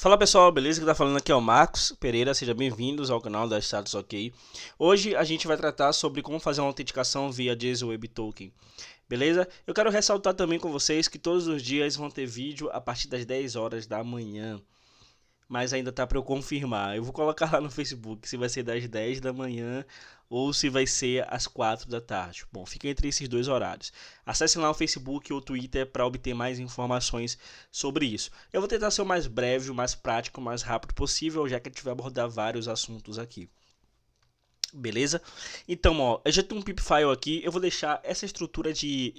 Fala pessoal, beleza? Quem tá falando aqui é o Marcos Pereira, sejam bem-vindos ao canal da Status OK. Hoje a gente vai tratar sobre como fazer uma autenticação via JSON Web Token, beleza? Eu quero ressaltar também com vocês que todos os dias vão ter vídeo a partir das 10 horas da manhã, mas ainda tá para eu confirmar. Eu vou colocar lá no Facebook se vai ser das 10 da manhã ou se vai ser às 4 da tarde. Bom, fica entre esses dois horários. Acesse lá o Facebook ou o Twitter para obter mais informações sobre isso. Eu vou tentar ser o mais breve, o mais prático, o mais rápido possível, já que a gente vai abordar vários assuntos aqui. Beleza? Então, ó, eu já tenho um pip file aqui, eu vou deixar essa estrutura de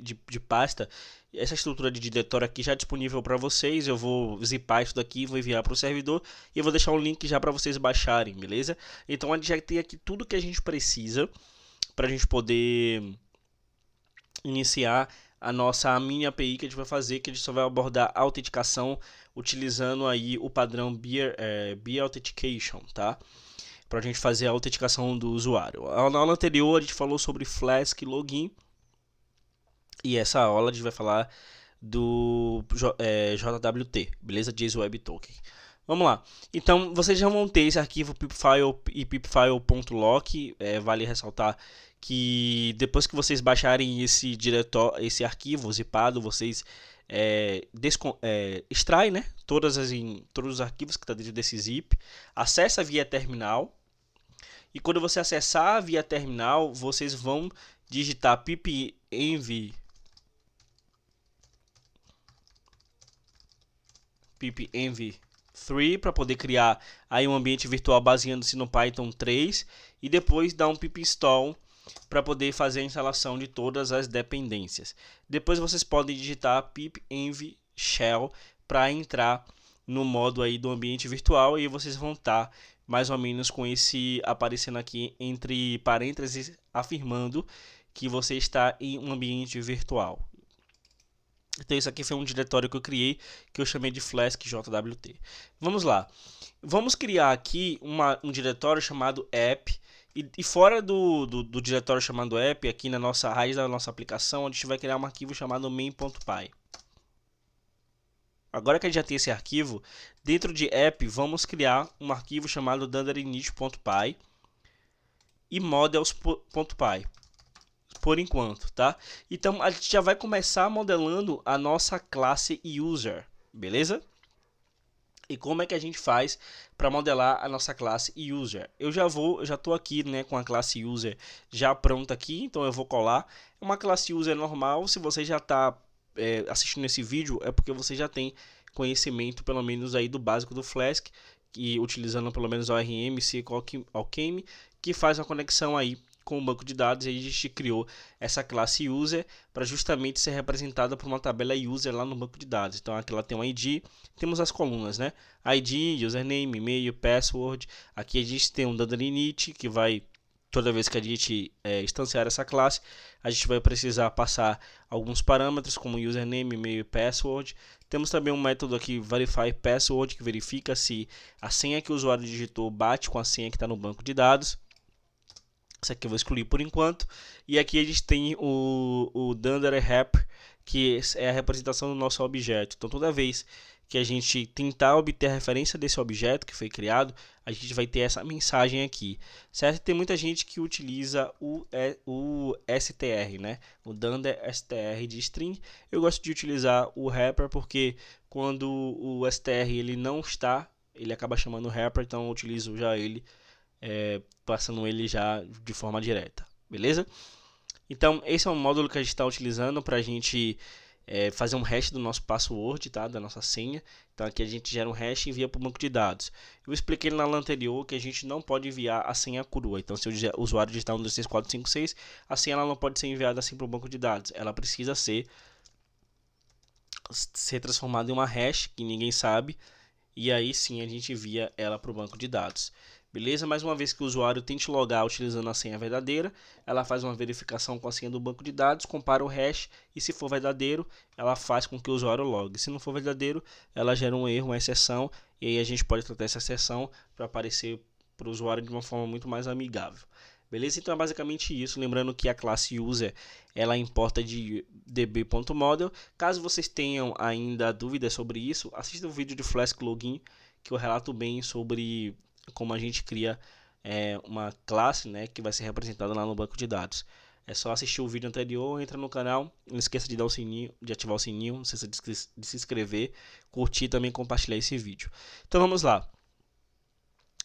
pasta, essa estrutura de diretório aqui já disponível para vocês. Eu vou zipar isso daqui, vou enviar para o servidor e eu vou deixar um link já para vocês baixarem, beleza? Então a gente já tem aqui tudo que a gente precisa para a gente poder iniciar a mini API que a gente vai fazer, que a gente só vai abordar a autenticação utilizando aí o padrão Beer Authentication, tá? Para a gente fazer a autenticação do usuário. Na aula anterior a gente falou sobre Flask Login e essa aula a gente vai falar do JWT, beleza? JSON Web Token. Vamos lá. Então vocês já vão ter esse arquivo pipfile e pipfile.lock. Vale ressaltar que depois que vocês baixarem esse esse arquivo zipado, vocês extraem, né, todos os arquivos que estão dentro desse zip, acessa via terminal. E quando você acessar via terminal, vocês vão digitar pipenv pipenv3 para poder criar aí um ambiente virtual baseando-se no Python 3 e depois dar um pip install para poder fazer a instalação de todas as dependências. Depois vocês podem digitar pipenv shell para entrar no modo aí do ambiente virtual e vocês vão estar mais ou menos com esse aparecendo aqui entre parênteses afirmando que você está em um ambiente virtual. Então isso aqui foi um diretório que eu criei, que eu chamei de Flask JWT. Vamos lá. Vamos criar aqui um diretório chamado app. E fora do diretório chamado app, aqui na nossa raiz da nossa aplicação, a gente vai criar um arquivo chamado main.py. Agora que a gente já tem esse arquivo, dentro de app, vamos criar um arquivo chamado dunderinit.py e models.py. Por enquanto, tá? Então a gente já vai começar modelando a nossa classe user, beleza? E como é que a gente faz para modelar a nossa classe user? Eu já estou aqui, né, com a classe user já pronta aqui, então eu vou colar. É uma classe user normal. Se você já está assistindo esse vídeo, é porque você já tem conhecimento pelo menos aí do básico do Flask, e utilizando pelo menos o ORM, Alchemy, que faz uma conexão aí com o banco de dados. E a gente criou essa classe user para justamente ser representada por uma tabela user lá no banco de dados. Então aqui ela tem um ID, temos as colunas, né? ID, username, e-mail, password. Aqui a gente tem um dunderinit que vai, toda vez que a gente instanciar essa classe, a gente vai precisar passar alguns parâmetros como username, e-mail e password. Temos também um método aqui, verify password, que verifica se a senha que o usuário digitou bate com a senha que está no banco de dados. Isso aqui eu vou excluir por enquanto. E aqui a gente tem o dunderRep, que é a representação do nosso objeto. Então toda vez que a gente tentar obter a referência desse objeto que foi criado, a gente vai ter essa mensagem aqui, certo? Tem muita gente que utiliza o str, né? O dunder str de string. Eu gosto de utilizar o wrapper porque quando o str ele não está, ele acaba chamando wrapper, então eu utilizo já ele, passando ele já de forma direta, beleza? Então esse é um módulo que a gente está utilizando para a gente fazer um hash do nosso password, tá? Da nossa senha. Então aqui a gente gera um hash e envia para o banco de dados. Eu expliquei na aula anterior que a gente não pode enviar a senha crua. Então se o usuário digitar 1, 2, 3, 4, 5, 6, a senha ela não pode ser enviada assim para o banco de dados. Ela precisa ser transformada em uma hash que ninguém sabe, e aí sim a gente envia ela para o banco de dados. Beleza? Mais uma vez que o usuário tente logar utilizando a senha verdadeira, ela faz uma verificação com a senha do banco de dados, compara o hash e se for verdadeiro, ela faz com que o usuário logue. Se não for verdadeiro, ela gera um erro, uma exceção, e aí a gente pode tratar essa exceção para aparecer para o usuário de uma forma muito mais amigável. Beleza? Então é basicamente isso. Lembrando que a classe user ela importa de db.model. Caso vocês tenham ainda dúvidas sobre isso, assista o vídeo de Flask Login que eu relato bem sobre como a gente cria uma classe, né, que vai ser representada lá no banco de dados. É só assistir o vídeo anterior, entra no canal, não esqueça de dar o sininho, de ativar o sininho, não esqueça de se inscrever, curtir e também compartilhar esse vídeo. Então vamos lá.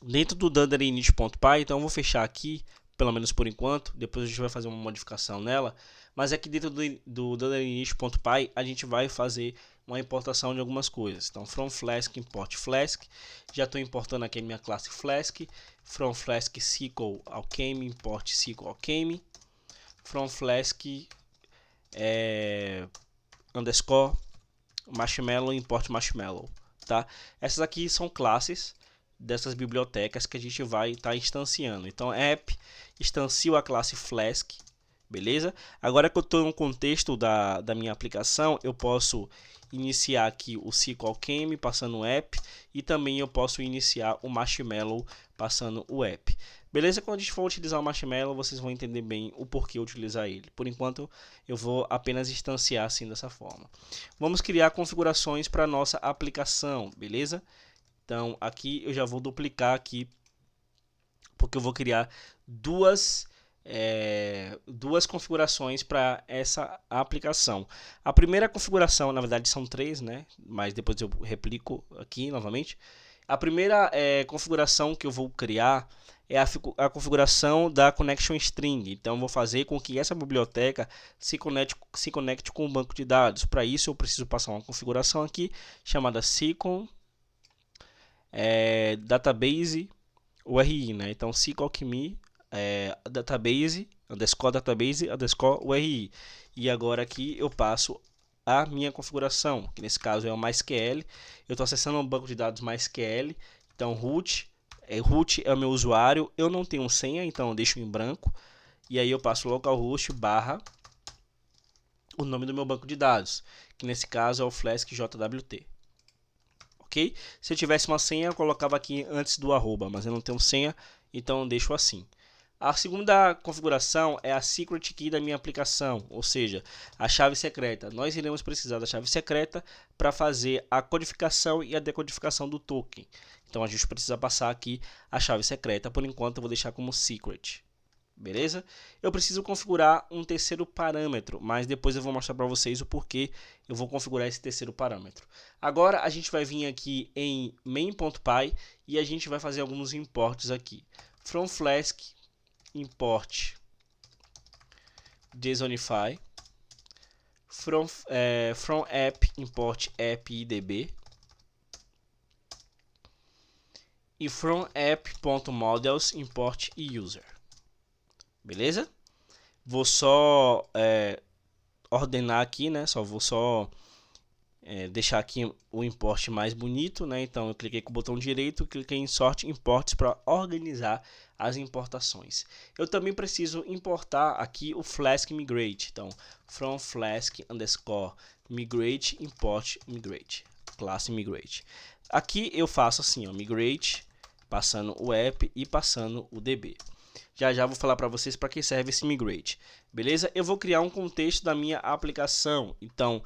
Dentro do dunder-init.py, então eu vou fechar aqui, pelo menos por enquanto, depois a gente vai fazer uma modificação nela, mas aqui dentro do dunder-init.py a gente vai fazer uma importação de algumas coisas. Então, from Flask, import Flask, já estou importando aqui a minha classe Flask, from Flask SQL Alchemy, import SQL Alchemy, from Flask underscore Marshmallow, import Marshmallow, tá? Essas aqui são classes dessas bibliotecas que a gente vai estar instanciando. Então, app instancio a classe Flask, beleza? Agora que eu estou no contexto da minha aplicação, eu posso iniciar aqui o SQL Alchemy passando o app e também eu posso iniciar o Marshmallow passando o app. Beleza? Quando a gente for utilizar o Marshmallow, vocês vão entender bem o porquê utilizar ele. Por enquanto, eu vou apenas instanciar assim dessa forma. Vamos criar configurações para a nossa aplicação, beleza? Então, aqui eu já vou duplicar aqui, porque eu vou criar duas configurações para essa aplicação. A primeira configuração, na verdade são três, né? Mas depois eu replico aqui novamente. A primeira configuração que eu vou criar é a configuração da connection string. Então, eu vou fazer com que essa biblioteca se conecte com o banco de dados. Para isso, eu preciso passar uma configuração aqui chamada SQL database URI, né? Então, SQL Alchemy database underscore URI. E agora aqui eu passo a minha configuração, que nesse caso é o MySQL. Eu estou acessando um banco de dados MySQL. Então, root é o meu usuário. Eu não tenho senha, então eu deixo em branco. E aí eu passo localhost barra o nome do meu banco de dados, que nesse caso é o Flask JWT. Ok? Se eu tivesse uma senha, eu colocava aqui antes do arroba, mas eu não tenho senha, então eu deixo assim. A segunda configuração é a secret key da minha aplicação, ou seja, a chave secreta. Nós iremos precisar da chave secreta para fazer a codificação e a decodificação do token. Então a gente precisa passar aqui a chave secreta. Por enquanto eu vou deixar como secret. Beleza? Eu preciso configurar um terceiro parâmetro, mas depois eu vou mostrar para vocês o porquê eu vou configurar esse terceiro parâmetro. Agora a gente vai vir aqui em main.py e a gente vai fazer alguns importes aqui. From Flask import JSONify, from app import app.idb e from app.models import user. Beleza? Vou só ordenar aqui, né? Vou deixar aqui o import mais bonito, né? Então eu cliquei com o botão direito, cliquei em Sort Imports para organizar as importações. Eu também preciso importar aqui o Flask Migrate. Então, from Flask underscore migrate import migrate, classe migrate. Aqui eu faço assim, ó, migrate, passando o app e passando o db. Já vou falar para vocês para que serve esse migrate. Beleza? Eu vou criar um contexto da minha aplicação. Então,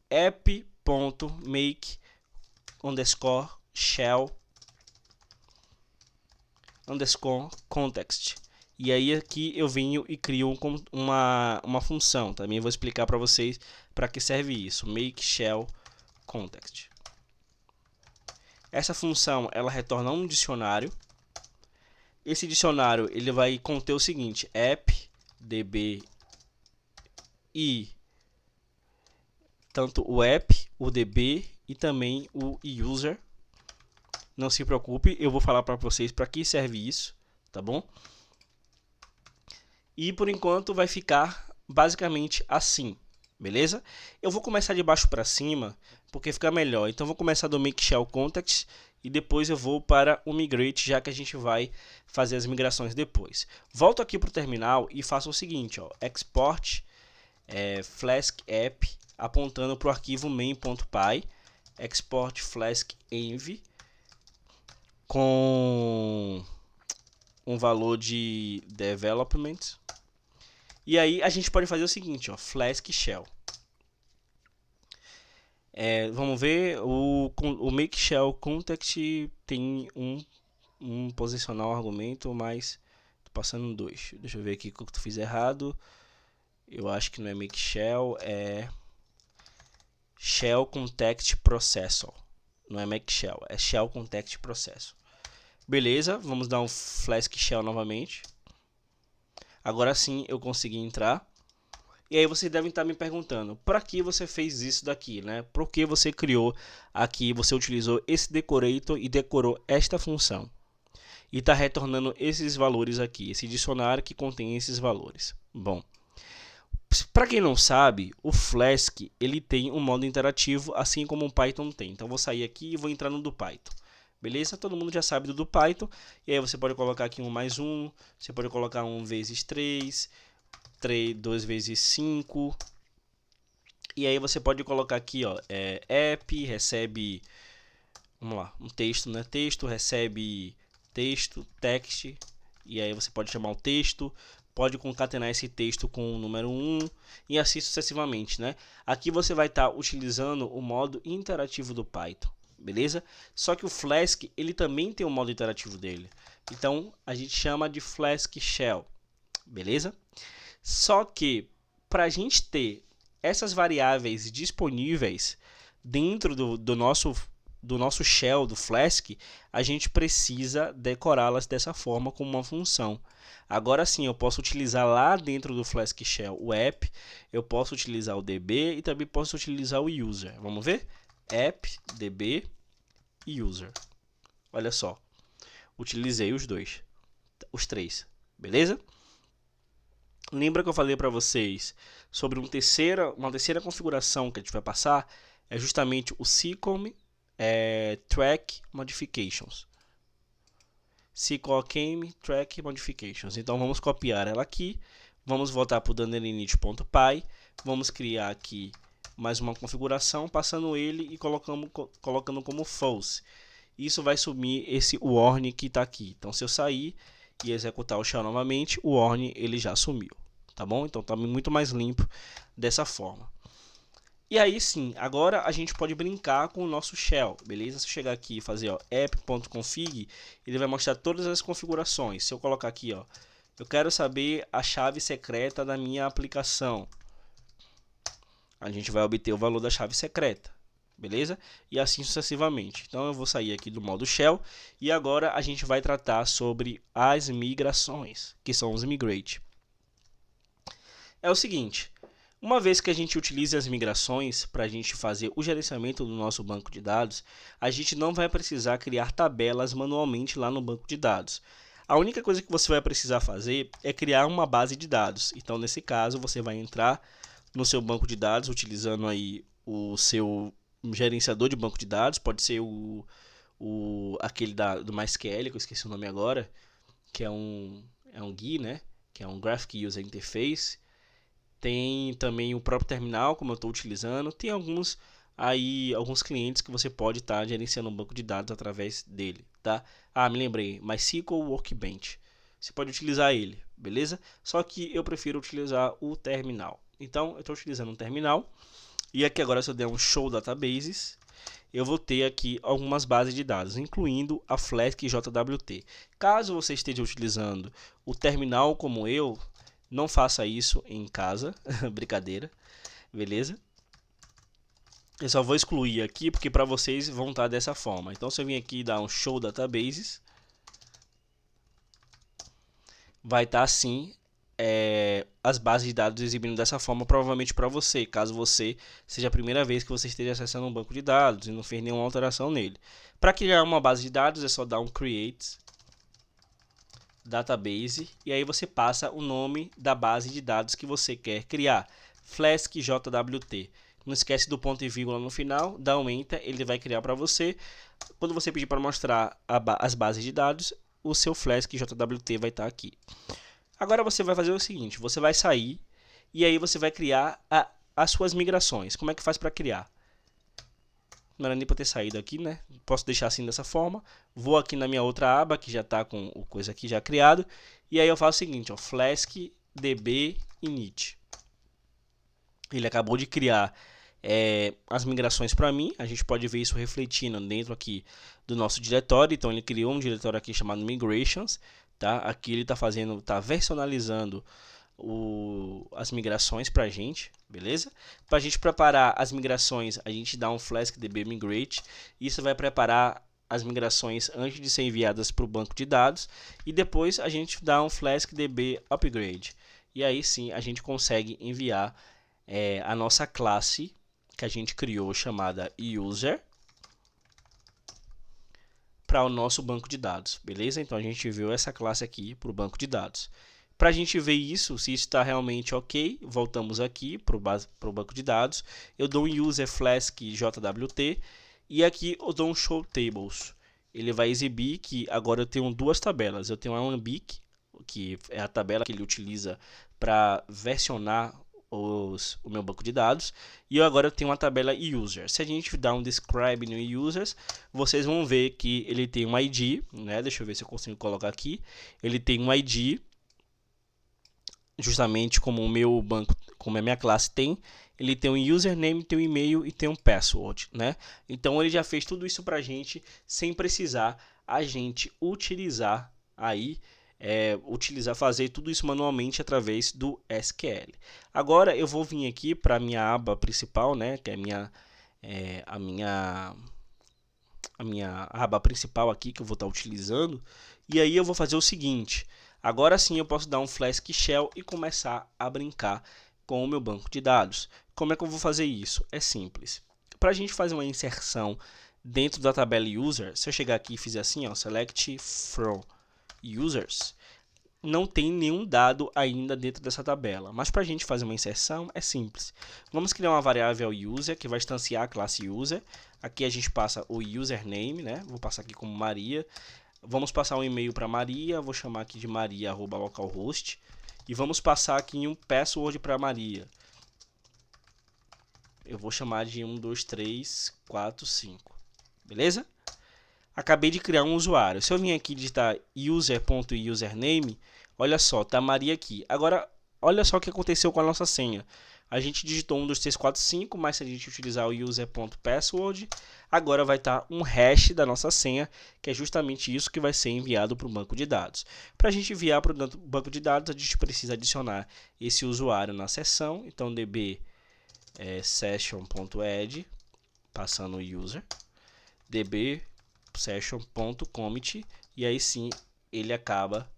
app.make underscore shell underscore context. E aí aqui eu venho e crio uma função. Também vou explicar para vocês para que serve isso. Make shell context. Essa função ela retorna um dicionário. Esse dicionário ele vai conter o seguinte: app, db e tanto o app, o db e também o user. Não se preocupe, eu vou falar para vocês para que serve isso, tá bom? E por enquanto vai ficar basicamente assim, beleza? Eu vou começar de baixo para cima porque fica melhor. Então vou começar do make shell context e depois eu vou para o migrate, já que a gente vai fazer as migrações depois. Volto aqui para o terminal e faço o seguinte, ó, export flask app apontando para o arquivo main.py, export flask env com um valor de development. E aí a gente pode fazer o seguinte, ó, Flask Shell. Vamos ver, o make shell context tem um posicional argumento, mas tô passando 2. Deixa eu ver aqui o que eu fiz errado. Eu acho que não é make shell, é shell context processor. Não é make shell, é shell context processor. Beleza, vamos dar um Flask Shell novamente. Agora sim eu consegui entrar. E aí vocês devem estar me perguntando, para que você fez isso daqui, né? Por que você criou aqui, você utilizou esse decorator e decorou esta função? E está retornando esses valores aqui, esse dicionário que contém esses valores. Bom, para quem não sabe, o Flask ele tem um modo interativo, assim como o Python tem. Então vou sair aqui e vou entrar no do Python. Beleza? Todo mundo já sabe do Python. E aí você pode colocar aqui 1 mais 1, você pode colocar 1 vezes 3, 2 vezes 5. E aí você pode colocar aqui, ó, app, recebe, vamos lá, um texto, né? Texto, recebe texto, text. E aí você pode chamar o texto, pode concatenar esse texto com o número 1 e assim sucessivamente, né? Aqui você vai estar utilizando o modo interativo do Python. Beleza? Só que o Flask, ele também tem um modo interativo dele. Então, a gente chama de Flask Shell. Beleza? Só que, para a gente ter essas variáveis disponíveis dentro do nosso shell, do Flask, a gente precisa decorá-las dessa forma como uma função. Agora sim, eu posso utilizar lá dentro do Flask Shell o app, eu posso utilizar o db e também posso utilizar o user. Vamos ver? App, db e user. Olha só, utilizei os três, beleza? Lembra que eu falei para vocês sobre uma terceira configuração que a gente vai passar? É justamente o Sequom Track Modifications. Sequom Track Modifications. Então vamos copiar ela aqui, vamos voltar para o danderinit.py, vamos criar aqui mais uma configuração, passando ele e colocando como false. Isso vai sumir esse warning que está aqui. Então, se eu sair e executar o shell novamente, o warning ele já sumiu, tá bom? Então, está muito mais limpo dessa forma. E aí sim, agora a gente pode brincar com o nosso shell, beleza? Se eu chegar aqui e fazer app.config, ele vai mostrar todas as configurações. Se eu colocar aqui, ó, eu quero saber a chave secreta da minha aplicação, a gente vai obter o valor da chave secreta, beleza? E assim sucessivamente. Então eu vou sair aqui do modo shell e agora a gente vai tratar sobre as migrações, que são os migrate. É o seguinte, uma vez que a gente utiliza as migrações para a gente fazer o gerenciamento do nosso banco de dados, a gente não vai precisar criar tabelas manualmente lá no banco de dados. A única coisa que você vai precisar fazer é criar uma base de dados. Então, nesse caso, você vai entrar no seu banco de dados, utilizando aí o seu gerenciador de banco de dados, pode ser aquele do MySQL, que eu esqueci o nome agora, que é um GUI, né? Que é um Graphic User Interface. Tem também o próprio terminal, como eu estou utilizando. Tem alguns clientes que você pode estar gerenciando um banco de dados através dele, tá? Me lembrei, MySQL Workbench. Você pode utilizar ele, beleza? Só que eu prefiro utilizar o terminal. Então, eu estou utilizando um terminal. E aqui agora, se eu der um show databases, eu vou ter aqui algumas bases de dados, incluindo a Flask JWT. Caso você esteja utilizando o terminal como eu, não faça isso em casa, brincadeira, beleza? Eu só vou excluir aqui, porque para vocês vão estar dessa forma. Então, se eu vim aqui e dar um show databases, vai estar assim, as bases de dados exibindo dessa forma, provavelmente para você, caso você seja a primeira vez que você esteja acessando um banco de dados e não fez nenhuma alteração nele. Para criar uma base de dados é só dar um create database e aí você passa o nome da base de dados que você quer criar, Flask JWT. Não esquece do ponto e vírgula no final, dá um enter, ele vai criar para você. Quando você pedir para mostrar as bases de dados, o seu Flask JWT vai estar aqui. Agora você vai fazer o seguinte, você vai sair e aí você vai criar as suas migrações. Como é que faz para criar? não era nem para ter saído aqui, né? Posso deixar assim dessa forma. Vou aqui na minha outra aba, que já está com o coisa aqui já criado. E aí eu faço o seguinte, ó, flask db init. Ele acabou de criar as migrações para mim. A gente pode ver isso refletindo dentro aqui do nosso diretório. Então ele criou um diretório aqui chamado migrations, tá? Aqui ele está versionalizando as migrações para a gente, beleza? Para a gente preparar as migrações, a gente dá um flask db migrate. Isso vai preparar as migrações antes de ser enviadas para o banco de dados. E depois a gente dá um flask db upgrade. E aí sim a gente consegue enviar a nossa classe que a gente criou chamada user para o nosso banco de dados, beleza? Então a gente viu essa classe aqui para o banco de dados. Para a gente ver isso, se isso está realmente ok, voltamos aqui para o banco de dados. Eu dou um user flask jwt e aqui eu dou um show tables. Ele vai exibir que agora eu tenho duas tabelas. Eu tenho a Ambic, que é a tabela que ele utiliza para versionar o meu banco de dados, e eu agora tenho uma tabela user. Se a gente dar um describe no users, vocês vão ver que ele tem um ID, né? Deixa eu ver se eu consigo colocar aqui. Ele tem um ID, justamente como o meu banco, como a minha classe tem. Ele tem um username, tem um e-mail e tem um password, né? Então ele já fez tudo isso para a gente sem precisar a gente utilizar aí fazer tudo isso manualmente através do SQL. Agora eu vou vir aqui para a minha aba principal, né, que é a minha aba principal aqui que eu vou estar utilizando, e aí eu vou fazer o seguinte. Agora sim eu posso dar um flask shell e começar a brincar com o meu banco de dados. Como é que eu vou fazer isso? É simples. Para a gente fazer uma inserção dentro da tabela user, se eu chegar aqui e fizer assim, ó, select from users, não tem nenhum dado ainda dentro dessa tabela, mas para a gente fazer uma inserção é simples. Vamos criar uma variável user que vai instanciar a classe user. Aqui a gente passa o username, né? Vou passar aqui como Maria. Vamos passar um e-mail para Maria, vou chamar aqui de maria@localhost e vamos passar aqui um password para Maria. Eu vou chamar de 1, 2, 3, 4, 5. Beleza? Acabei de criar um usuário. Se eu vim aqui digitar user.username, olha só, tá Maria aqui. Agora, olha só o que aconteceu com a nossa senha. A gente digitou 1, 2, 3, 4, 5, mas se a gente utilizar o user.password, agora vai estar um hash da nossa senha, que é justamente isso que vai ser enviado para o banco de dados. Para a gente enviar para o banco de dados, a gente precisa adicionar esse usuário na sessão. Então, db session.add, passando o user, db session.commit, e aí sim ele acaba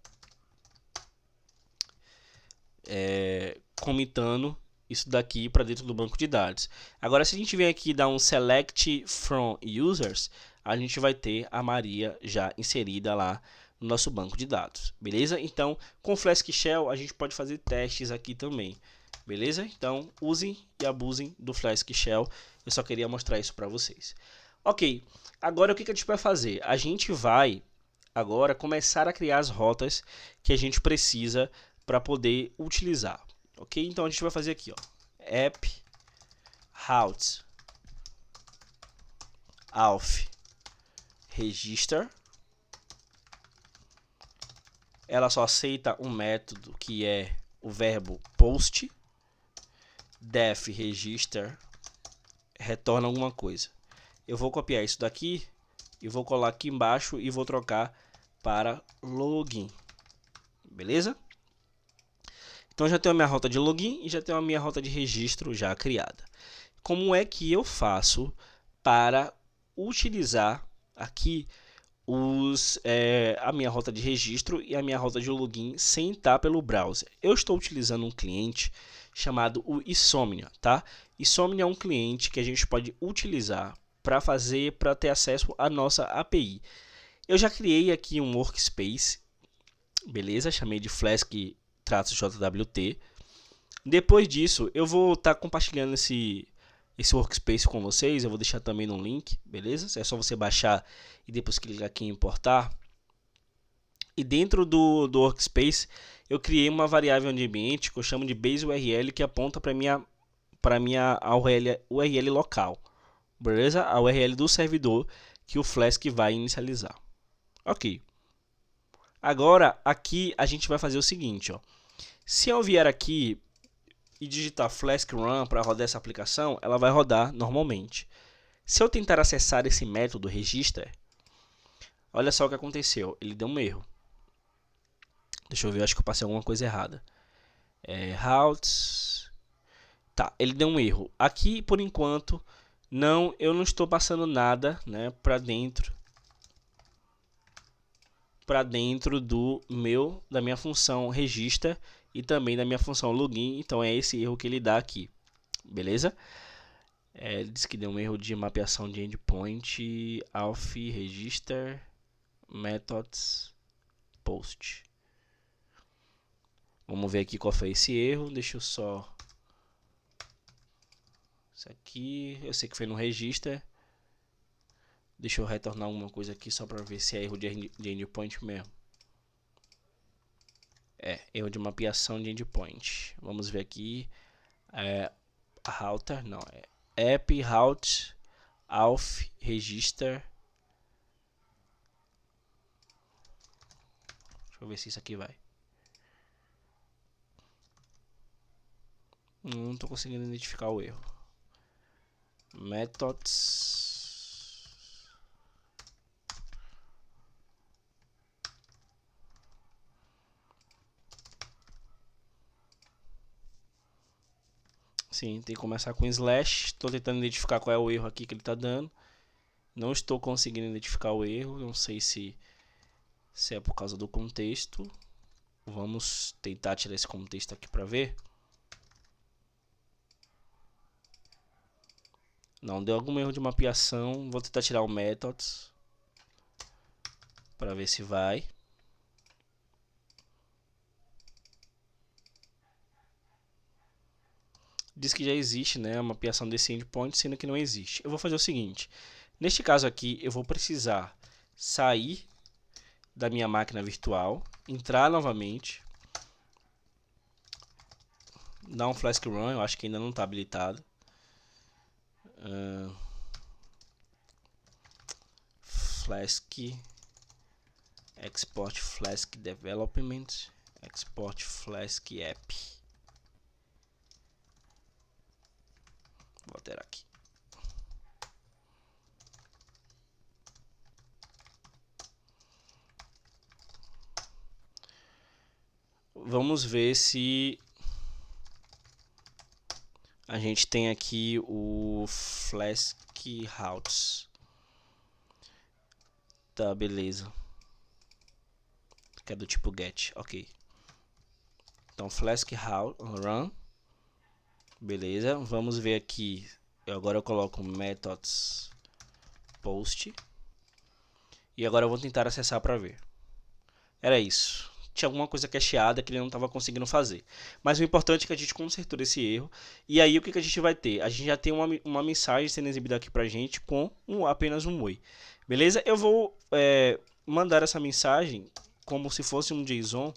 comitando isso daqui para dentro do banco de dados. Agora, se a gente vem aqui e dar um select from users, a gente vai ter a Maria já inserida lá no nosso banco de dados, beleza? Então, com Flask Shell a gente pode fazer testes aqui também, beleza? Então, usem e abusem do Flask Shell. Eu só queria mostrar isso para vocês. Ok, agora o que a gente vai fazer? A gente vai agora começar a criar as rotas que a gente precisa para poder utilizar. Ok, então a gente vai fazer aqui, ó, app routes auth register. Ela só aceita um método que é o verbo post. Def register retorna alguma coisa. Eu vou copiar isso daqui e vou colar aqui embaixo e vou trocar para login, beleza? Então já tenho a minha rota de login e já tenho a minha rota de registro já criada. Como é que eu faço para utilizar aqui a minha rota de registro e a minha rota de login sem estar pelo browser? Eu estou utilizando um cliente chamado o Insomnia, tá? Insomnia é um cliente que a gente pode utilizar para ter acesso à nossa API. Eu já criei aqui um workspace, beleza? Chamei de flask-jwt. Depois disso, eu vou estar compartilhando esse workspace com vocês. Eu vou deixar também no link, beleza? É só você baixar e depois clicar aqui em importar. E dentro do workspace, eu criei uma variável de ambiente que eu chamo de base URL, que aponta para minha URL local. beleza? A URL do servidor que o Flask vai inicializar. Ok. Agora, aqui a gente vai fazer o seguinte, ó. Se eu vier aqui e digitar Flask Run para rodar essa aplicação, ela vai rodar normalmente. Se eu tentar acessar esse método register, olha só o que aconteceu. Ele deu um erro. Deixa eu ver, acho que eu passei alguma coisa errada. Routes. Tá, ele deu um erro. Aqui, por enquanto, eu não estou passando nada, né, para dentro da minha função register e também da minha função login. Então é esse erro que ele dá aqui, beleza? Ele diz que deu um erro de mapeação de endpoint, auth, register, methods, post. Vamos ver aqui qual foi esse erro. Deixa eu só... Isso aqui, eu sei que foi no register. Deixa eu retornar alguma coisa aqui só para ver se é erro de endpoint mesmo. Erro de mapeação de endpoint. Vamos ver aqui. Router, não, app, route, auth, register. Deixa eu ver se isso aqui vai. Não estou conseguindo identificar o erro. Methods. Sim, tem que começar com slash. Estou tentando identificar qual é o erro aqui que ele está dando. Não estou conseguindo identificar o erro. Não sei se é por causa do contexto. Vamos tentar tirar esse contexto aqui para ver. Não, deu algum erro de mapeação. Vou tentar tirar o methods para ver se vai. Diz que já existe, né, a mapeação desse endpoint, sendo que não existe. Eu vou fazer o seguinte. Neste caso aqui, eu vou precisar sair da minha máquina virtual, entrar novamente, dar um Flask Run, eu acho que ainda não está habilitado. Flask Export Flask Development, Export Flask App. Vou alterar aqui. Vamos ver se a gente tem aqui o Flask Routes. Tá, beleza. Que é do tipo get, ok. Então Flask Run. Beleza, vamos ver aqui. Agora eu coloco methods post. E agora eu vou tentar acessar para ver. Era isso. Tinha alguma coisa cacheada que ele não estava conseguindo fazer. Mas o importante é que a gente consertou esse erro. E aí o que a gente vai ter? A gente já tem uma mensagem sendo exibida aqui pra gente com apenas um oi. Beleza? Eu vou mandar essa mensagem como se fosse um JSON.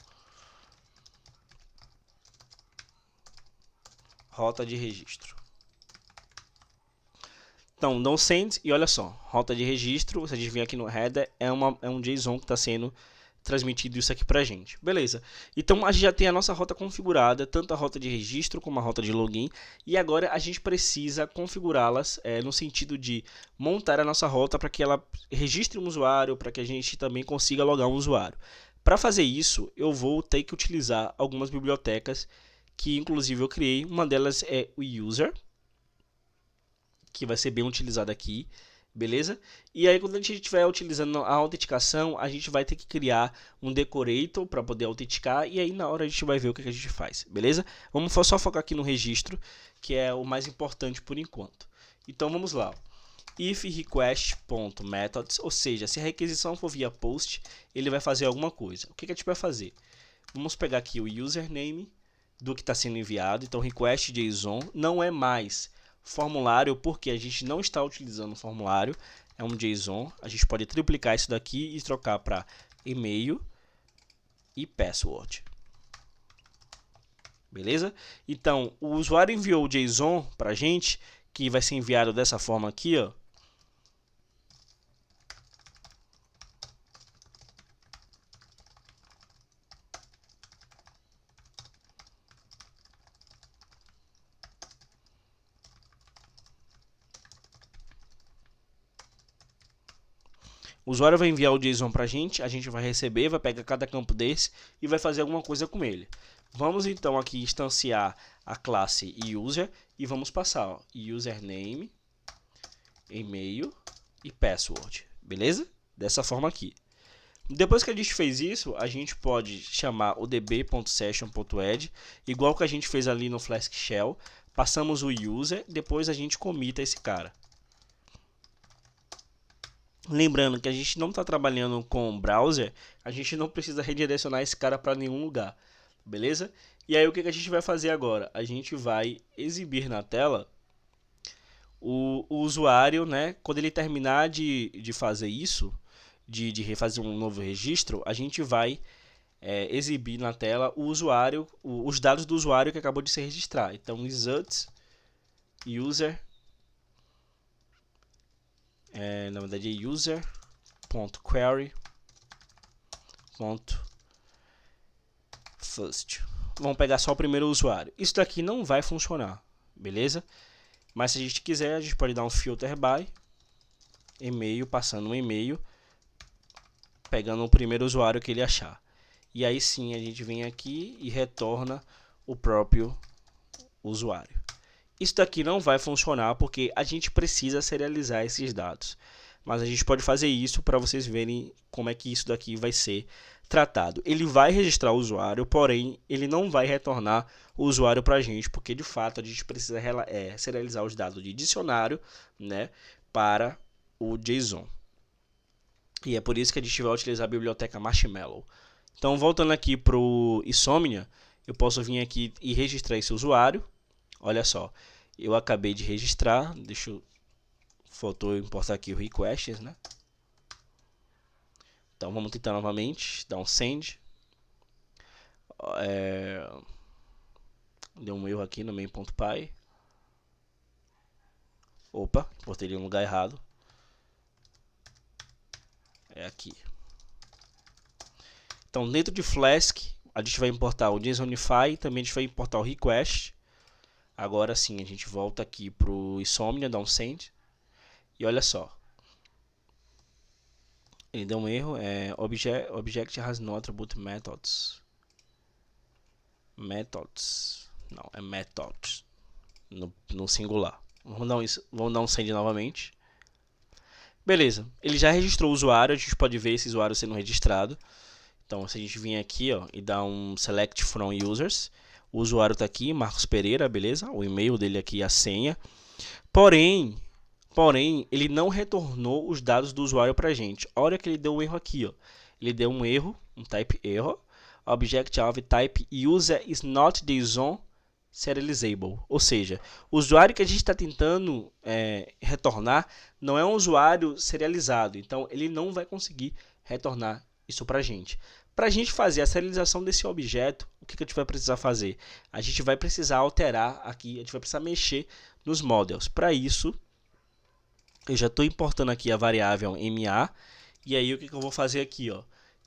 Rota de registro. Então, não send, e olha só, rota de registro, você adivinha aqui no header, é um JSON que está sendo transmitido isso aqui pra gente. Beleza, então a gente já tem a nossa rota configurada, tanto a rota de registro como a rota de login, e agora a gente precisa configurá-las no sentido de montar a nossa rota para que ela registre um usuário, para que a gente também consiga logar um usuário. Para fazer isso, eu vou ter que utilizar algumas bibliotecas que inclusive eu criei. Uma delas é o user, que vai ser bem utilizado aqui, beleza? E aí quando a gente estiver utilizando a autenticação, a gente vai ter que criar um decorator para poder autenticar, e aí na hora a gente vai ver o que a gente faz, beleza? Vamos só focar aqui no registro, que é o mais importante por enquanto. Então vamos lá. If request.methods, ou seja, se a requisição for via post, ele vai fazer alguma coisa. O que a gente vai fazer? Vamos pegar aqui o username do que está sendo enviado. Então request JSON não é mais formulário, porque a gente não está utilizando formulário, é um JSON. A gente pode triplicar isso daqui e trocar para e-mail e password. Beleza? Então o usuário enviou o JSON para a gente, que vai ser enviado dessa forma aqui, ó. O usuário vai enviar o JSON para a gente vai receber, vai pegar cada campo desse e vai fazer alguma coisa com ele. Vamos então aqui instanciar a classe user e vamos passar ó, username, e-mail e password, beleza? Dessa forma aqui. Depois que a gente fez isso, a gente pode chamar o db.session.add, igual que a gente fez ali no Flask Shell. Passamos o user, depois a gente comita esse cara. Lembrando que a gente não está trabalhando com browser, a gente não precisa redirecionar esse cara para nenhum lugar, beleza? E aí o que a gente vai fazer agora? A gente vai exibir na tela o usuário, né? Quando ele terminar de fazer isso, de refazer um novo registro, a gente vai exibir na tela o usuário, os dados do usuário que acabou de se registrar. Então, results user, na verdade é user.query.first. Vamos pegar só o primeiro usuário. Isso daqui não vai funcionar, beleza? Mas se a gente quiser, a gente pode dar um filter by e-mail, passando um e-mail, pegando o primeiro usuário que ele achar. E aí sim a gente vem aqui e retorna o próprio usuário. Isso daqui não vai funcionar porque a gente precisa serializar esses dados. Mas a gente pode fazer isso para vocês verem como é que isso daqui vai ser tratado. Ele vai registrar o usuário, porém ele não vai retornar o usuário para a gente, porque de fato a gente precisa serializar os dados de dicionário, né, para o JSON. E é por isso que a gente vai utilizar a biblioteca Marshmallow. Então, voltando aqui para o Insomnia, eu posso vir aqui e registrar esse usuário. Olha só, eu acabei de registrar, faltou importar aqui o requests, né? Então vamos tentar novamente, dar um send. Deu um erro aqui no main.py. Opa, importei em um lugar errado. É aqui. Então dentro de Flask, a gente vai importar o JSONify, também a gente vai importar o request. Agora sim, a gente volta aqui para o Insomnia, dá um send. E olha só. Ele deu um erro, object has no attribute methods. Não, é methods. No singular. Vamos dar um send novamente. Beleza, ele já registrou o usuário, a gente pode ver esse usuário sendo registrado. Então, se a gente vir aqui ó, e dar um select from users, o usuário está aqui, Marcos Pereira, beleza? O e-mail dele aqui, a senha. Porém, ele não retornou os dados do usuário para a gente. Olha que ele deu um erro aqui, ó. Ele deu um erro, um type error. Object of type user is not JSON serializable. Ou seja, o usuário que a gente está tentando retornar não é um usuário serializado. Então, ele não vai conseguir retornar isso para a gente. Para a gente fazer a serialização desse objeto, o que a gente vai precisar fazer? A gente vai precisar alterar aqui, a gente vai precisar mexer nos models. Para isso, eu já estou importando aqui a variável MA. E aí, o que eu vou fazer aqui? Ó?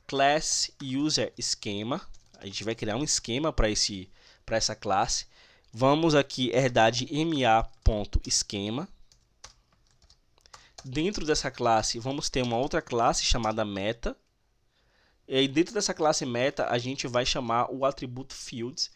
Class User Schema. A gente vai criar um esquema para essa classe. Vamos aqui herdar de ma.schema. Dentro dessa classe, vamos ter uma outra classe chamada meta. E aí, dentro dessa classe meta, a gente vai chamar o atributo fields.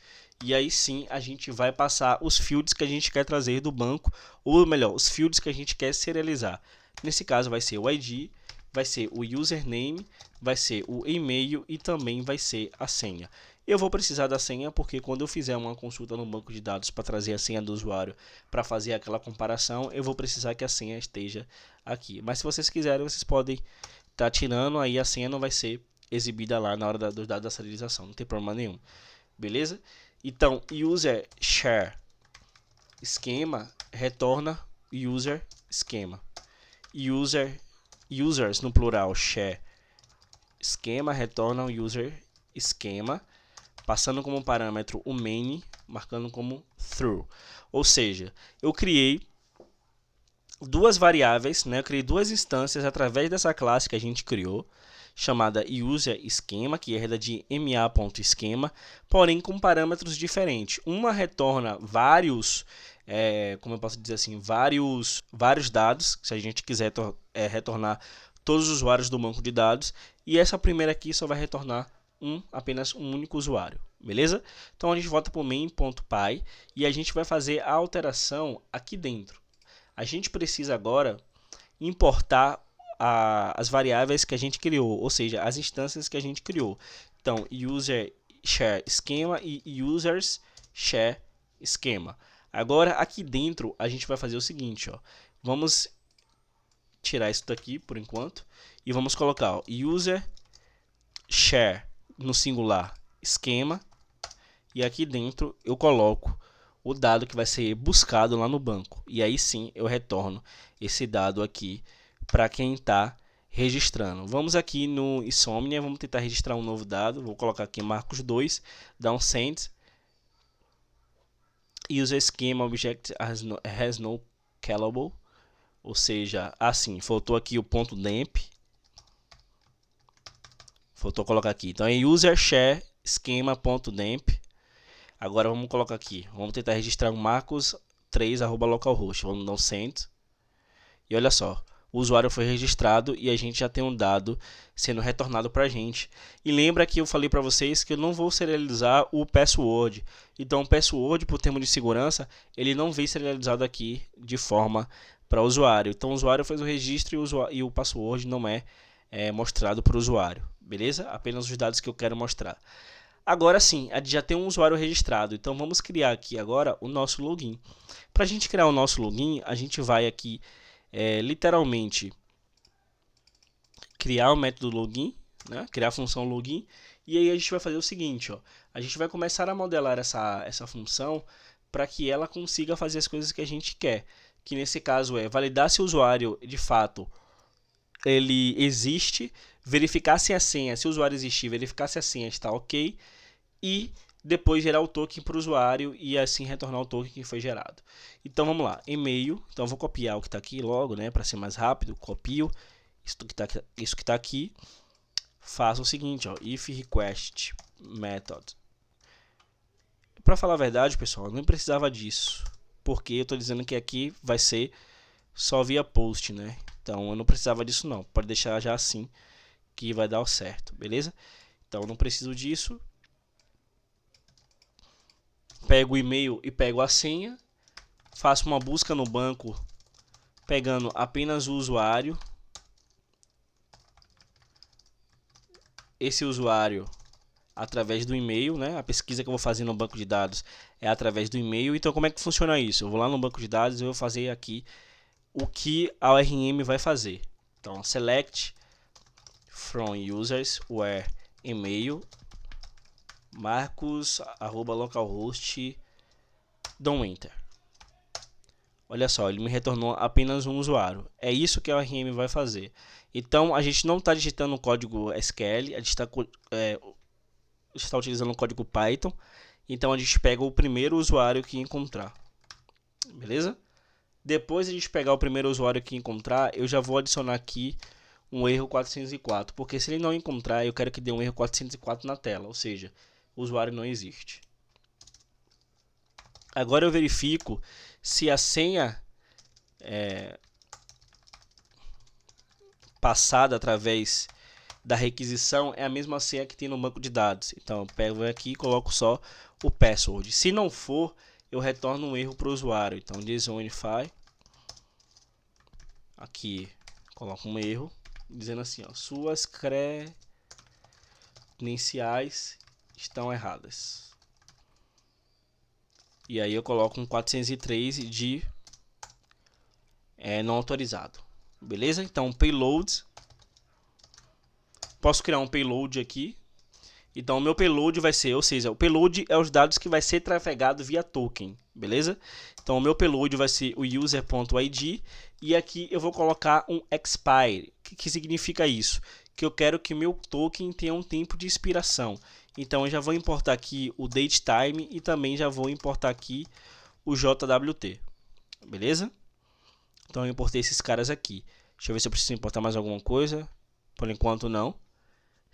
E aí sim, a gente vai passar os fields que a gente quer trazer do banco. Ou melhor, os fields que a gente quer serializar. Nesse caso, vai ser o ID, vai ser o username, vai ser o e-mail e também vai ser a senha. Eu vou precisar da senha porque quando eu fizer uma consulta no banco de dados para trazer a senha do usuário para fazer aquela comparação, eu vou precisar que a senha esteja aqui. Mas se vocês quiserem, vocês podem estar tirando, aí a senha não vai ser exibida lá na hora dos dados da serialização, não tem problema nenhum. Beleza? Então, user share esquema retorna user esquema. Users no plural share esquema retorna user esquema, passando como parâmetro o main, marcando como through. Ou seja, eu criei duas variáveis, né? Eu criei duas instâncias através dessa classe que a gente criou, chamada userSchema, que herda de ma.schema, porém com parâmetros diferentes. Uma retorna vários, como eu posso dizer assim, vários dados, se a gente quiser retornar todos os usuários do banco de dados, e essa primeira aqui só vai retornar apenas um único usuário, beleza? Então a gente volta para o main.py e a gente vai fazer a alteração aqui dentro. A gente precisa agora importar as variáveis que a gente criou, ou seja, as instâncias que a gente criou. Então, user share schema e users share schema. Agora, aqui dentro, a gente vai fazer o seguinte, ó. Vamos tirar isso daqui por enquanto e vamos colocar ó, user share no singular schema, e aqui dentro eu coloco o dado que vai ser buscado lá no banco, e aí sim eu retorno esse dado aqui para quem está registrando. Vamos aqui no Insomnia, vamos tentar registrar um novo dado, vou colocar aqui Marcos 2, dá um send, user schema object has no callable, ou seja, assim, faltou aqui o ponto .demp, faltou colocar aqui, então é user share schema.demp. Agora vamos colocar aqui, vamos tentar registrar um Marcos 3 @localhost, vamos dar um send, e olha só, o usuário foi registrado e a gente já tem um dado sendo retornado para a gente. E lembra que eu falei para vocês que eu não vou serializar o password. Então o password, por termo de segurança, ele não vem serializado aqui de forma para o usuário. Então o usuário fez o registro e o password não é mostrado para o usuário. Beleza? Apenas os dados que eu quero mostrar. Agora sim, a gente já tem um usuário registrado. Então vamos criar aqui agora o nosso login. Para a gente criar o nosso login, a gente vai aqui literalmente criar o método login, né? Criar a função login, e aí a gente vai fazer o seguinte, ó, a gente vai começar a modelar essa função para que ela consiga fazer as coisas que a gente quer, que nesse caso é validar se o usuário de fato ele existe, verificar se a senha, se o usuário existir, verificar se a senha está ok, e depois gerar o token para o usuário e assim retornar o token que foi gerado. Então vamos lá, e-mail, então eu vou copiar o que está aqui logo, né, para ser mais rápido, copio isso que está aqui, faço o seguinte, ó, if request method. Para falar a verdade, pessoal, eu não precisava disso, porque eu estou dizendo que aqui vai ser só via post, né, então eu não precisava disso não, pode deixar já assim que vai dar certo, beleza? Então eu não preciso disso. Pego o e-mail e pego a senha, faço uma busca no banco pegando apenas o usuário, esse usuário através do e-mail, né? A pesquisa que eu vou fazer no banco de dados é através do e-mail. Então como é que funciona isso? Eu vou lá no banco de dados e vou fazer aqui o que a ORM vai fazer. Então select from users where email marcos@localhost don't enter. Olha só, ele me retornou apenas um usuário. É isso que a ORM vai fazer. Então a gente não está digitando o código SQL, a gente está utilizando o código Python. Então a gente pega o primeiro usuário que encontrar, beleza? Depois de a gente pegar o primeiro usuário que encontrar, eu já vou adicionar aqui um erro 404, porque se ele não encontrar, eu quero que dê um erro 404 na tela, ou seja, o usuário não existe. Agora eu verifico se a senha passada através da requisição é a mesma senha que tem no banco de dados. Então eu pego aqui e coloco só o password. Se não for, eu retorno um erro para o usuário. Então disunify, aqui coloco um erro dizendo assim, ó, suas credenciais estão erradas. E aí eu coloco um 403 de não autorizado. Beleza? Então payload. Posso criar um payload aqui. Então o meu payload vai ser, ou seja, o payload é os dados que vai ser trafegado via token. Beleza? Então o meu payload vai ser o user.id. E aqui eu vou colocar um expire. O que significa isso? Que eu quero que o meu token tenha um tempo de expiração. Então eu já vou importar aqui o datetime e também já vou importar aqui o JWT. Beleza? Então eu importei esses caras aqui. Deixa eu ver se eu preciso importar mais alguma coisa. Por enquanto não.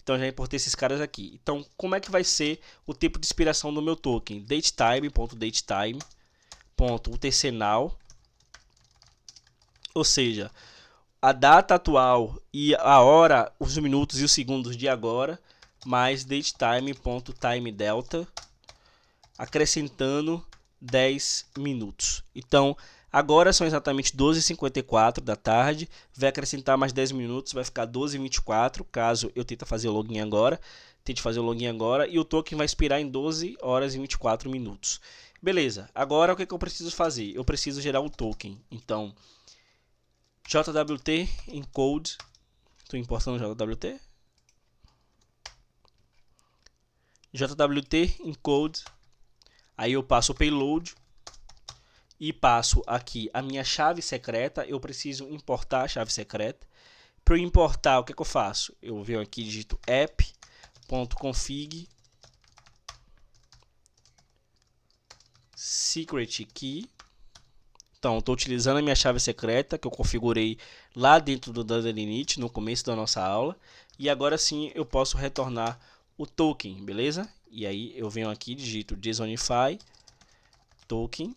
Então já importei esses caras aqui. Então como é que vai ser o tipo de expiração do meu token? Datetime.datetime.utcnow. Ou seja, a data atual e a hora, os minutos e os segundos de agora, mais datetime.timedelta, acrescentando 10 minutos. Então, agora são exatamente 12h54 da tarde, vai acrescentar mais 10 minutos, vai ficar 12h24, caso eu tente fazer o login agora, e o token vai expirar em 12 horas e 24 minutos. Beleza, agora o que eu preciso fazer? Eu preciso gerar um token. Então, JWT encode, estou importando JWT. JWT encode, aí eu passo o payload e passo aqui a minha chave secreta. Eu preciso importar a chave secreta. Para eu importar, o que eu faço? Eu venho aqui, digito app.config secret key. Então, estou utilizando a minha chave secreta que eu configurei lá dentro do Dunder Init no começo da nossa aula. E agora sim eu posso retornar o token, beleza? E aí eu venho aqui, digito JSONify token,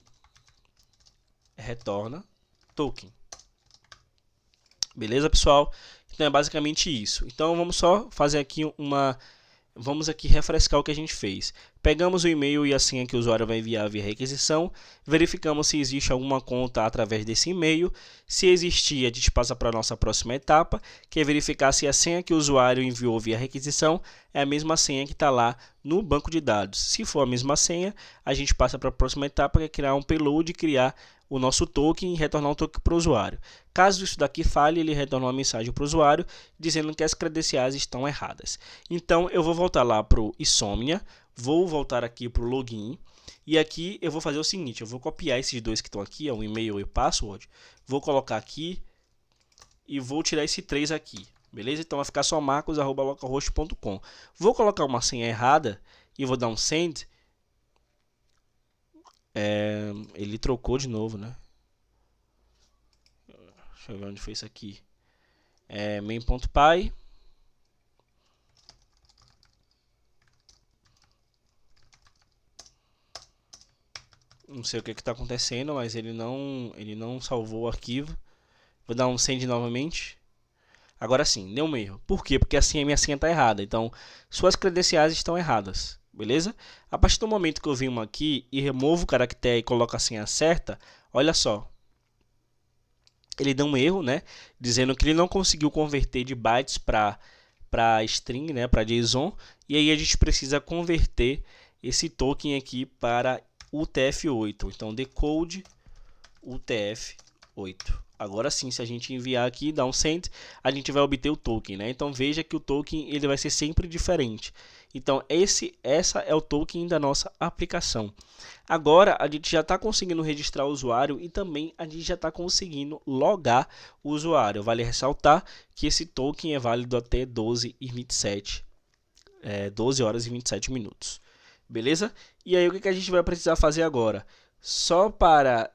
retorna token. Beleza, pessoal? Então é basicamente isso. Então vamos só fazer aqui vamos aqui refrescar o que a gente fez. Pegamos o e-mail e a senha que o usuário vai enviar via requisição, verificamos se existe alguma conta através desse e-mail. Se existir, a gente passa para a nossa próxima etapa, que é verificar se a senha que o usuário enviou via requisição é a mesma senha que está lá no banco de dados. Se for a mesma senha, a gente passa para a próxima etapa, que é criar um payload, criar o nosso token e retornar um token para o usuário. Caso isso daqui falhe, ele retorna uma mensagem para o usuário dizendo que as credenciais estão erradas. Então eu vou voltar lá para o Insomnia, vou voltar aqui para o login e aqui eu vou fazer o seguinte: eu vou copiar esses dois que estão aqui, o e-mail e o password, vou colocar aqui e vou tirar esse 3 aqui, beleza? Então vai ficar só marcos@localhost.com. Vou colocar uma senha errada e vou dar um send. Ele trocou de novo, né? Deixa eu ver onde foi isso aqui. Main.py. Não sei o que está acontecendo, mas ele não salvou o arquivo. Vou dar um send novamente. Agora sim, deu um erro. Por quê? Porque assim a minha senha está errada. Então, suas credenciais estão erradas. Beleza? A partir do momento que eu venho aqui e removo o caractere e coloco a senha certa, olha só. Ele deu um erro, né? Dizendo que ele não conseguiu converter de bytes para string, né? Para JSON. E aí a gente precisa converter esse token aqui para UTF-8. Então, decode UTF-8. Agora sim, se a gente enviar aqui, dar um send, a gente vai obter o token, né? Então veja que o token ele vai ser sempre diferente. Então essa é o token da nossa aplicação. Agora a gente já está conseguindo registrar o usuário e também a gente já está conseguindo logar o usuário. Vale ressaltar que esse token é válido até 12 horas e 27 minutos. Beleza? E aí o que a gente vai precisar fazer agora? Só para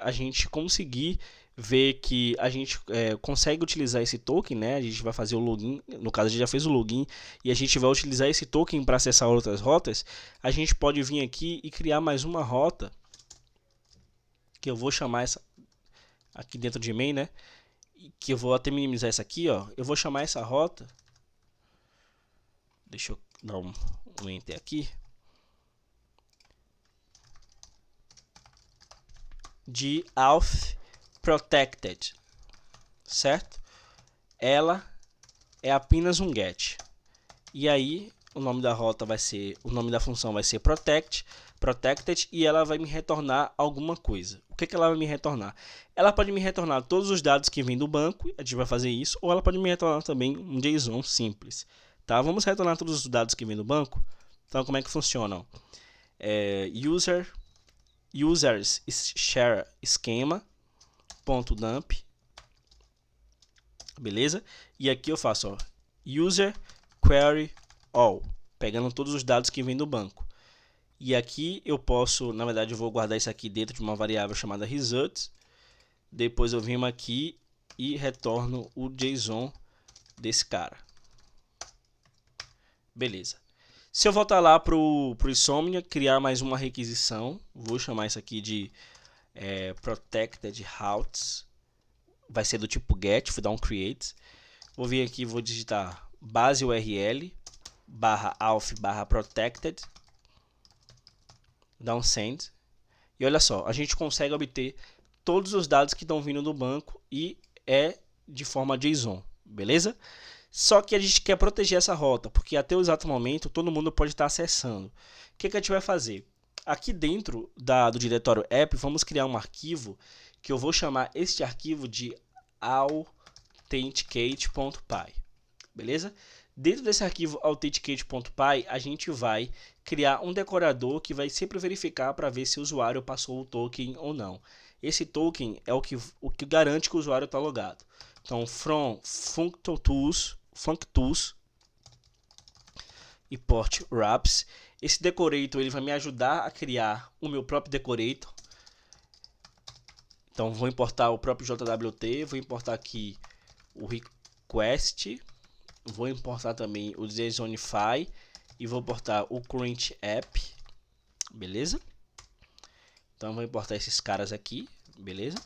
a gente conseguir ver que a gente consegue utilizar esse token, né? A gente vai fazer o login, no caso a gente já fez o login e a gente vai utilizar esse token para acessar outras rotas. A gente pode vir aqui e criar mais uma rota, que eu vou chamar essa aqui dentro de main, né? Que eu vou até minimizar essa aqui, ó. Eu vou chamar essa rota, deixa eu dar um enter aqui, de auth protected, certo? Ela é apenas um get. E aí o nome da rota vai ser, o nome da função vai ser protected e ela vai me retornar alguma coisa. O que ela vai me retornar? Ela pode me retornar todos os dados que vêm do banco, a gente vai fazer isso, ou ela pode me retornar também um JSON simples, tá? Vamos retornar todos os dados que vêm do banco. Então como é que funcionam? Users share schema .dump, beleza? E aqui eu faço, ó, user query all, pegando todos os dados que vêm do banco. E aqui eu posso, na verdade eu vou guardar isso aqui dentro de uma variável chamada results, Depois eu venho aqui e retorno o JSON desse cara. Beleza. Se eu voltar lá pro Insomnia, criar mais uma requisição, vou chamar isso aqui de protected routes, vai ser do tipo get, vou dar um create. Vou vir aqui, vou digitar base URL /auth /protected, dar um send. E olha só, a gente consegue obter todos os dados que estão vindo do banco e é de forma JSON, beleza? Só que a gente quer proteger essa rota, porque até o exato momento todo mundo pode estar acessando. O que a gente vai fazer? Aqui dentro do diretório app, vamos criar um arquivo que eu vou chamar este arquivo de authenticate.py, beleza? Dentro desse arquivo authenticate.py, a gente vai criar um decorador que vai sempre verificar para ver se o usuário passou o token ou não. Esse token é o que garante que o usuário está logado. Então, from functools e port wraps. Esse decorator ele vai me ajudar a criar o meu próprio decorator. Então, vou importar o próprio JWT, vou importar aqui o request, vou importar também o JSONify e vou importar o current app, beleza? Então, vou importar esses caras aqui, beleza?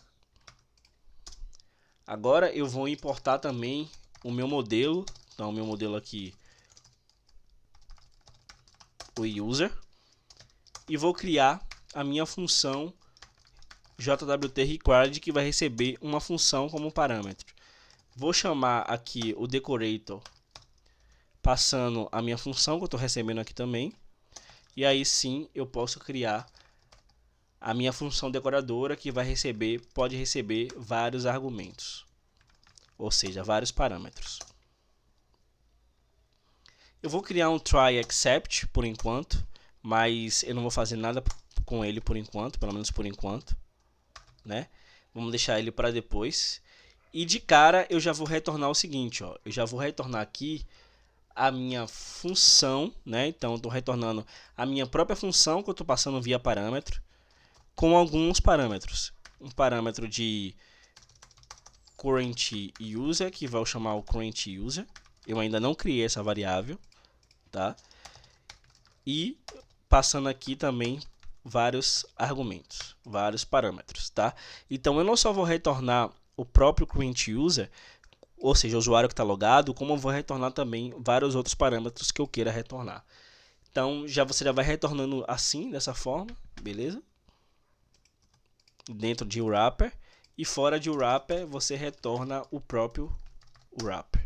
Agora eu vou importar também o meu modelo. Então, o meu modelo aqui, o user, e vou criar a minha função JWT required, que vai receber uma função como parâmetro. Vou chamar aqui o decorator passando a minha função que eu estou recebendo aqui também. E aí sim eu posso criar a minha função decoradora, que pode receber vários argumentos, ou seja, vários parâmetros. Eu vou criar um try except por enquanto, mas eu não vou fazer nada com ele por enquanto, pelo menos por enquanto, né? Vamos deixar ele para depois. E de cara eu já vou retornar o seguinte, ó, eu já vou retornar aqui a minha função, né? Então eu estou retornando a minha própria função que eu estou passando via parâmetro, com alguns parâmetros. Um parâmetro de current user, que vai chamar o current user. Eu ainda não criei essa variável, tá? E passando aqui também vários argumentos, vários parâmetros, tá? Então eu não só vou retornar o próprio current user, ou seja, o usuário que está logado, como eu vou retornar também vários outros parâmetros que eu queira retornar. Então você já vai retornando assim, dessa forma, beleza? Dentro de wrapper, e fora de wrapper você retorna o próprio wrapper,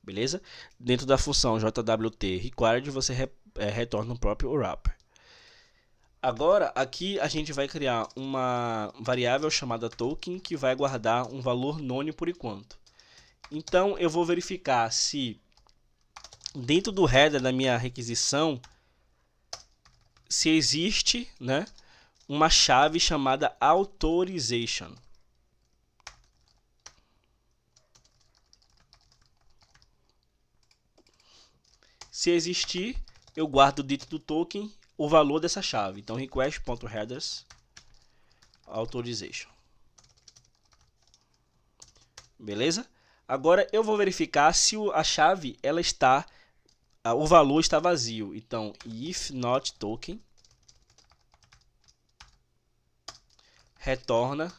beleza? Dentro da função JWT required você retorna o próprio wrapper. Agora aqui a gente vai criar uma variável chamada token que vai guardar um valor none por enquanto. Então eu vou verificar se dentro do header da minha requisição se existe, né, uma chave chamada authorization. Se existir, eu guardo dentro do token o valor dessa chave. Então request.headers authorization. Beleza? Agora eu vou verificar se a chave o valor está vazio. Então if not token retorna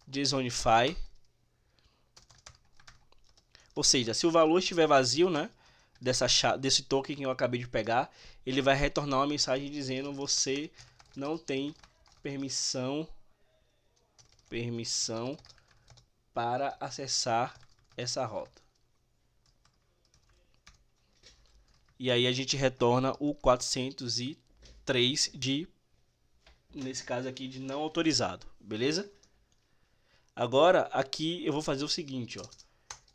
JSONify. Ou seja, se o valor estiver vazio, né, desse token que eu acabei de pegar, ele vai retornar uma mensagem dizendo você não tem permissão para acessar essa rota. E aí a gente retorna o 403 nesse caso aqui, de não autorizado, beleza? Agora aqui eu vou fazer o seguinte, ó.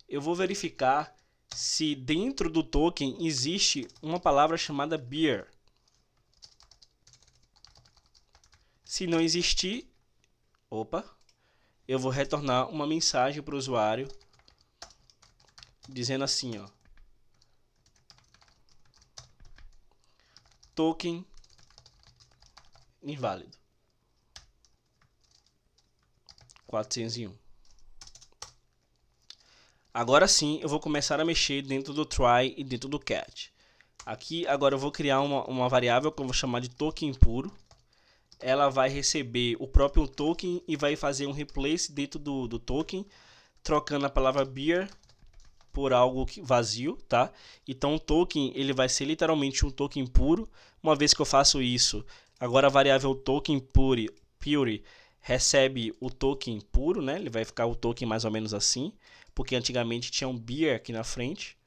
Eu vou verificar se dentro do token existe uma palavra chamada beer. Se não existir, eu vou retornar uma mensagem para o usuário dizendo assim, ó, token inválido. 401. Agora sim, eu vou começar a mexer dentro do try e dentro do catch. Aqui, agora eu vou criar uma variável que eu vou chamar de token puro. Ela vai receber o próprio token e vai fazer um replace dentro do token, trocando a palavra beer por algo vazio, tá? Então o token ele vai ser literalmente um token puro. Uma vez que eu faço isso, agora a variável token pure recebe o token puro, né? Ele vai ficar o token mais ou menos assim, porque antigamente tinha um beer aqui na frente.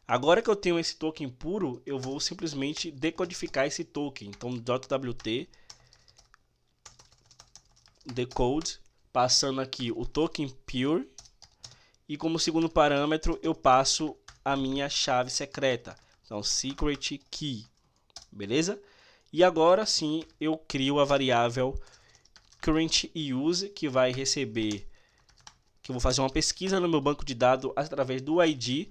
Agora que eu tenho esse token puro, eu vou simplesmente decodificar esse token. Então .wt decode, passando aqui o token pure, e como segundo parâmetro eu passo a minha chave secreta, então secret key, beleza? E agora sim eu crio a variável current use, que vai receber, que eu vou fazer uma pesquisa no meu banco de dados através do ID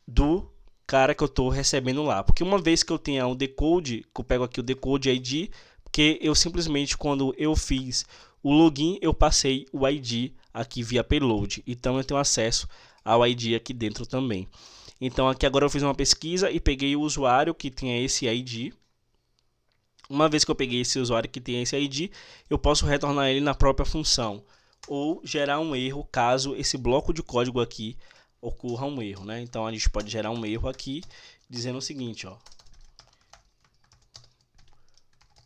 do cara que eu estou recebendo lá, porque uma vez que eu tenha um decode, que eu pego aqui o decode ID, porque eu simplesmente, quando eu fiz o login, eu passei o ID aqui via payload. Então eu tenho acesso ao ID aqui dentro também. Então aqui agora eu fiz uma pesquisa e peguei o usuário que tenha esse ID. Uma vez que eu peguei esse usuário que tem esse ID, eu posso retornar ele na própria função. Ou gerar um erro caso esse bloco de código aqui ocorra um erro, né? Então a gente pode gerar um erro aqui dizendo o seguinte, ó: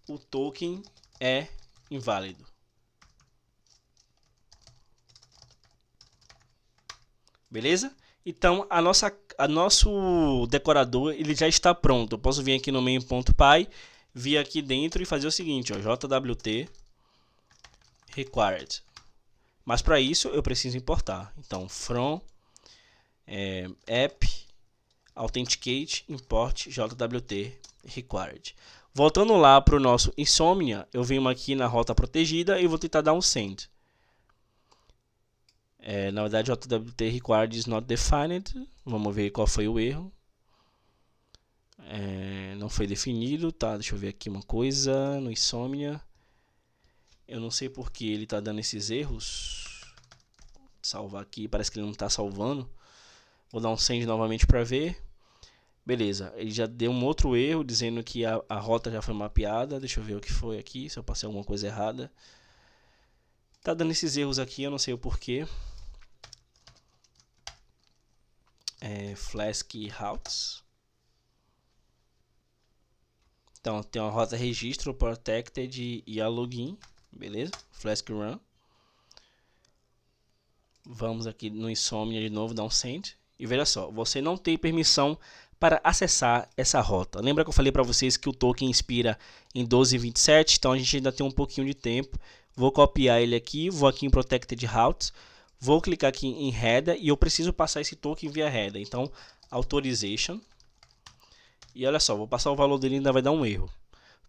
o token é inválido. Beleza? Então nosso decorador ele já está pronto. Eu posso vir aqui no main.py, vir aqui dentro e fazer o seguinte, ó, jwt required. Mas para isso eu preciso importar. Então from app authenticate import jwt required. Voltando lá para o nosso Insomnia, eu venho aqui na rota protegida e vou tentar dar um send. Na verdade, jwt required is not defined. Vamos ver qual foi o erro. Não foi definido, tá? Deixa eu ver aqui uma coisa no Insomnia. Eu não sei porque ele está dando esses erros. Salvar aqui, parece que ele não está salvando. Vou dar um send novamente para ver. Beleza, ele já deu um outro erro dizendo que a rota já foi mapeada. Deixa eu ver o que foi aqui, se eu passei alguma coisa errada. Tá dando esses erros aqui, eu não sei o porquê. Flask routes. Então tem uma rota registro, protected e a login, beleza? Flask run. Vamos aqui no Insomnia de novo, dar um send. E veja só, você não tem permissão para acessar essa rota. Lembra que eu falei para vocês que o token expira em 12/27, então a gente ainda tem um pouquinho de tempo. Vou copiar ele aqui, vou aqui em Protected Routes, vou clicar aqui em Header e eu preciso passar esse token via Header. Então, Authorization. E olha só, vou passar o valor dele e ainda vai dar um erro.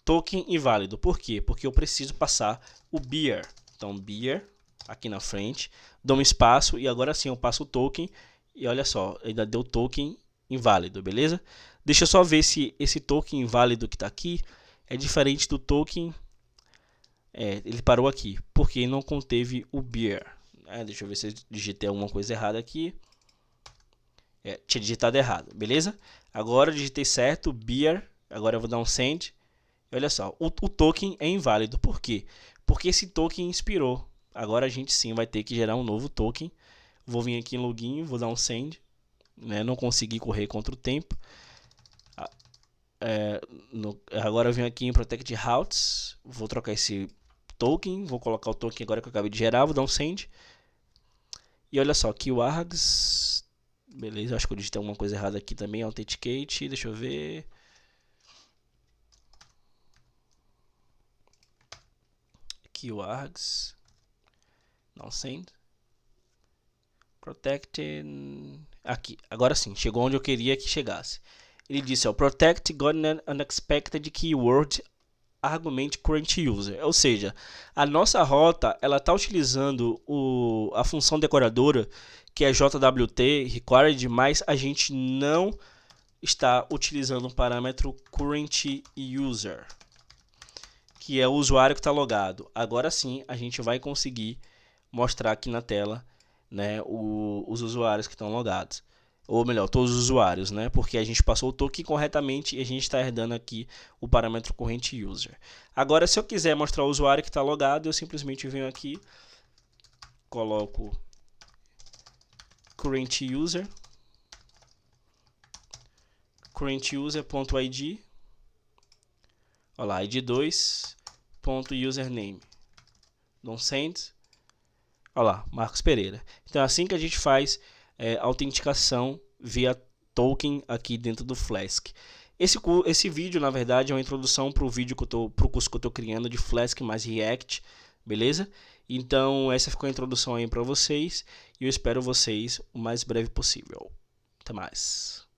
Token inválido. Por quê? Porque eu preciso passar o beer. Então, beer, aqui na frente, dou um espaço e agora sim eu passo o token. E olha só, ainda deu token inválido, beleza? Deixa eu só ver se esse token inválido que está aqui é diferente do token. Ele parou aqui, porque não conteve o beer. Deixa eu ver se eu digitei alguma coisa errada aqui. Tinha digitado errado, beleza? Agora eu digitei certo, beer. Agora eu vou dar um send. E olha só, o token é inválido. Por quê? Porque esse token expirou. Agora a gente sim vai ter que gerar um novo token. Vou vir aqui em login, vou dar um send. Não consegui correr contra o tempo. Agora eu venho aqui em Protect Routes. Vou trocar esse token. Vou colocar o token agora que eu acabei de gerar. Vou dar um send. E olha só, keywords. Beleza, acho que eu digitei alguma coisa errada aqui também. Authenticate, deixa eu ver. Keywords. Não send. Protected. Aqui, agora sim, chegou onde eu queria que chegasse. Ele disse, ó, protect got an unexpected keyword argument current user. Ou seja, a nossa rota, ela está utilizando a função decoradora, que é jwt required, mas a gente não está utilizando o parâmetro current user. que é o usuário que está logado. Agora sim, a gente vai conseguir mostrar aqui na tela, né, os usuários que estão logados. Ou melhor, todos os usuários, né, porque a gente passou o token corretamente e a gente está herdando aqui o parâmetro current user. Agora, se eu quiser mostrar o usuário que está logado, eu simplesmente venho aqui, coloco current user.id, olha lá, id2.username, don't send, olha lá, Marcos Pereira. Então é assim que a gente faz autenticação via token aqui dentro do Flask. Esse vídeo, na verdade, é uma introdução para o curso que eu estou criando de Flask mais React, beleza? Então essa ficou a introdução aí para vocês e eu espero vocês o mais breve possível. Até mais.